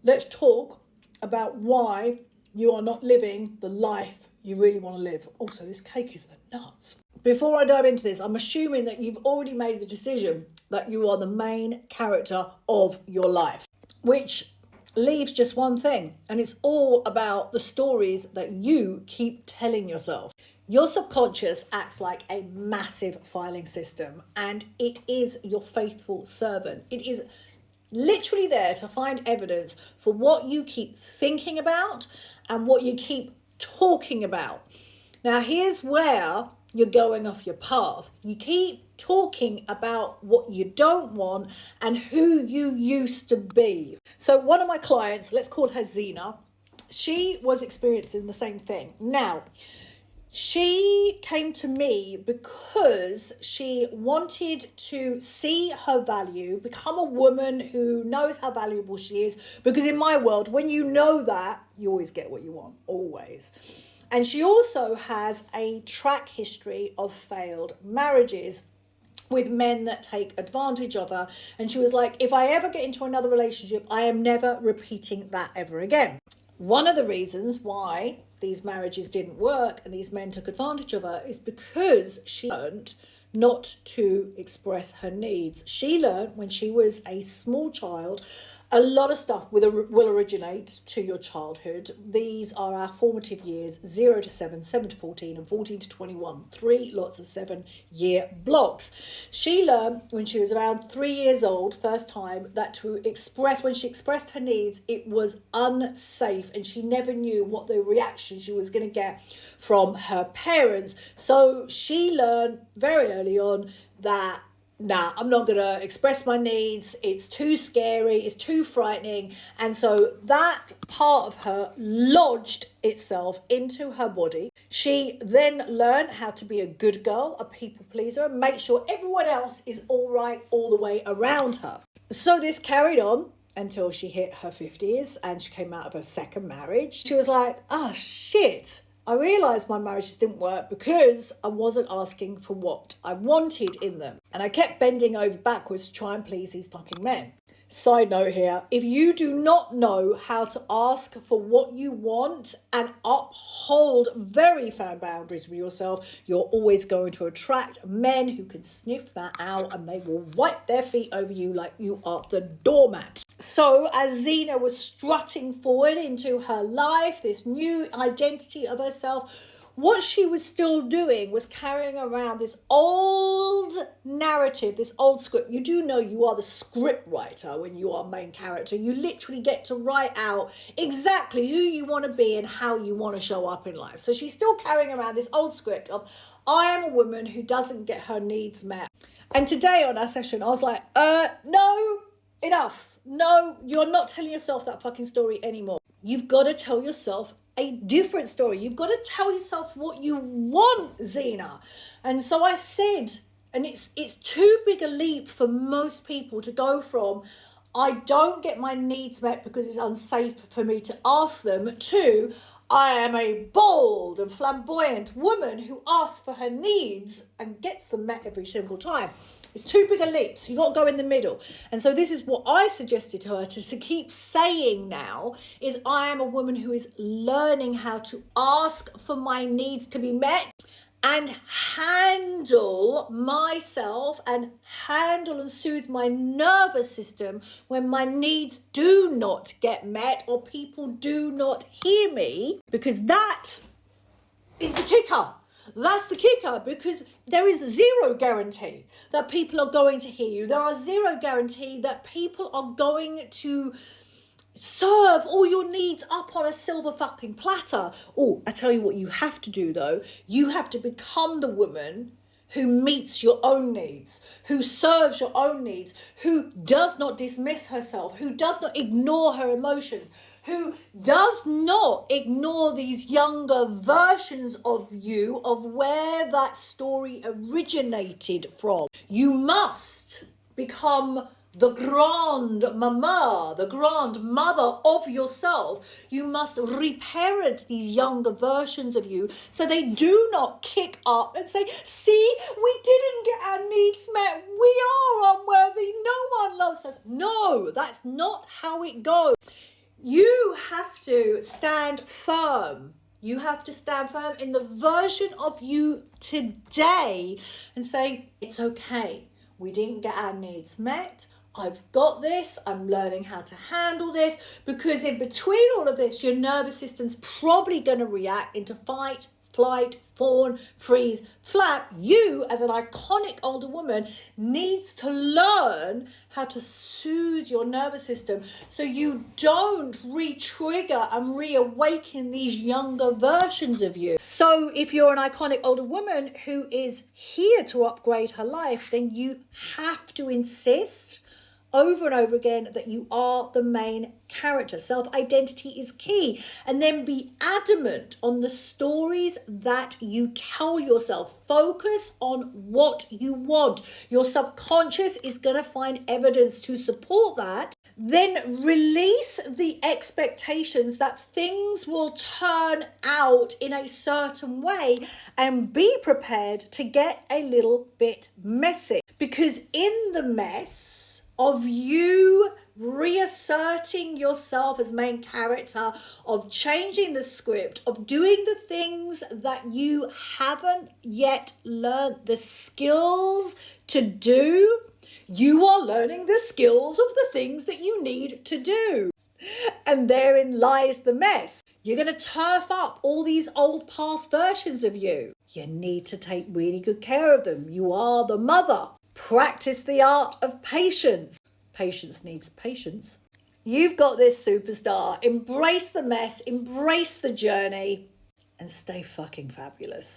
let's talk about why you are not living the life you really want to live. Also, this cake is nuts. Before I dive into this, I'm assuming that you've already made the decision that you are the main character of your life, which leaves just one thing, and it's all about the stories that you keep telling yourself. Your subconscious acts like a massive filing system, and it is your faithful servant. It is literally there to find evidence for what you keep thinking about and what you keep talking about. Now, here's where you're going off your path. You keep talking about what you don't want and who you used to be. So one of my clients, let's call her Zena, she was experiencing the same thing. Now, she came to me because she wanted to see her value, become a woman who knows how valuable she is. Because in my world, when you know that, you always get what you want, always. And she also has a track history of failed marriages with men that take advantage of her. And she was like, if I ever get into another relationship, I am never repeating that ever again. One of the reasons why these marriages didn't work and these men took advantage of her is because she learned not to express her needs. She learned when she was a small child, a lot of stuff will originate to your childhood. These are our formative years, 0 to 7, 7 to 14, and 14 to 21. 3 lots of 7-year blocks. She learned when she was around 3 years old, first time, that when she expressed her needs, it was unsafe, and she never knew what the reaction she was going to get from her parents. So she learned very early on that I'm not going to express my needs. It's too scary. It's too frightening. And so that part of her lodged itself into her body. She then learned how to be a good girl, a people pleaser, and make sure everyone else is all right all the way around her. So this carried on until she hit her 50s and she came out of her second marriage. She was like, shit. I realised my marriages didn't work because I wasn't asking for what I wanted in them. And I kept bending over backwards to try and please these fucking men. Side note here, if you do not know how to ask for what you want and uphold very firm boundaries with yourself, you're always going to attract men who can sniff that out, and they will wipe their feet over you like you are the doormat. So as Zena was strutting forward into her life, this new identity of herself, what she was still doing was carrying around this old narrative, this old script. You do know you are the script writer when you are main character. You literally get to write out exactly who you want to be and how you want to show up in life. So she's still carrying around this old script of, I am a woman who doesn't get her needs met. And today on our session, I was like, no, enough. No, you're not telling yourself that fucking story anymore. You've got to tell yourself a different story. You've got to tell yourself what you want, Zena. And so I said, and it's too big a leap for most people to go from, I don't get my needs met because it's unsafe for me to ask them, to I am a bold and flamboyant woman who asks for her needs and gets them met every single time. It's too big a leap, so you've got to go in the middle. And so this is what I suggested to her to keep saying now, is I am a woman who is learning how to ask for my needs to be met and handle myself and handle and soothe my nervous system when my needs do not get met or people do not hear me, because that is the kicker. That's the kicker, because there is zero guarantee that people are going to hear you. There are zero guarantee that people are going to serve all your needs up on a silver fucking platter. Oh, I tell you what you have to do though. You have to become the woman who meets your own needs, who serves your own needs, who does not dismiss herself, who does not ignore her emotions, who does not ignore these younger versions of you, of where that story originated from. You must become the grand mama, the grand mother of yourself. You must reparent these younger versions of you so they do not kick up and say, see, we didn't get our needs met. We are unworthy. No one loves us. No, that's not how it goes. You have to stand firm. You have to stand firm in the version of you today and say, it's okay. We didn't get our needs met. I've got this. I'm learning how to handle this, because in between all of this, your nervous system's probably going to react into fight, flight, fawn, freeze, flap. You, as an iconic older woman, needs to learn how to soothe your nervous system so you don't re-trigger and reawaken these younger versions of you. So if you're an iconic older woman who is here to upgrade her life, then you have to insist over and over again that you are the main character. Self-identity is key. And then be adamant on the stories that you tell yourself. Focus on what you want. Your subconscious is going to find evidence to support that. Then release the expectations that things will turn out in a certain way, and be prepared to get a little bit messy. Because in the mess of you reasserting yourself as main character, of changing the script, of doing the things that you haven't yet learned the skills to do, you are learning the skills of the things that you need to do. And therein lies the mess. You're going to turf up all these old past versions of you. You need to take really good care of them. You are the mother. Practice the art of patience. Patience needs patience. You've got this, superstar. Embrace the mess, embrace the journey, and stay fucking fabulous.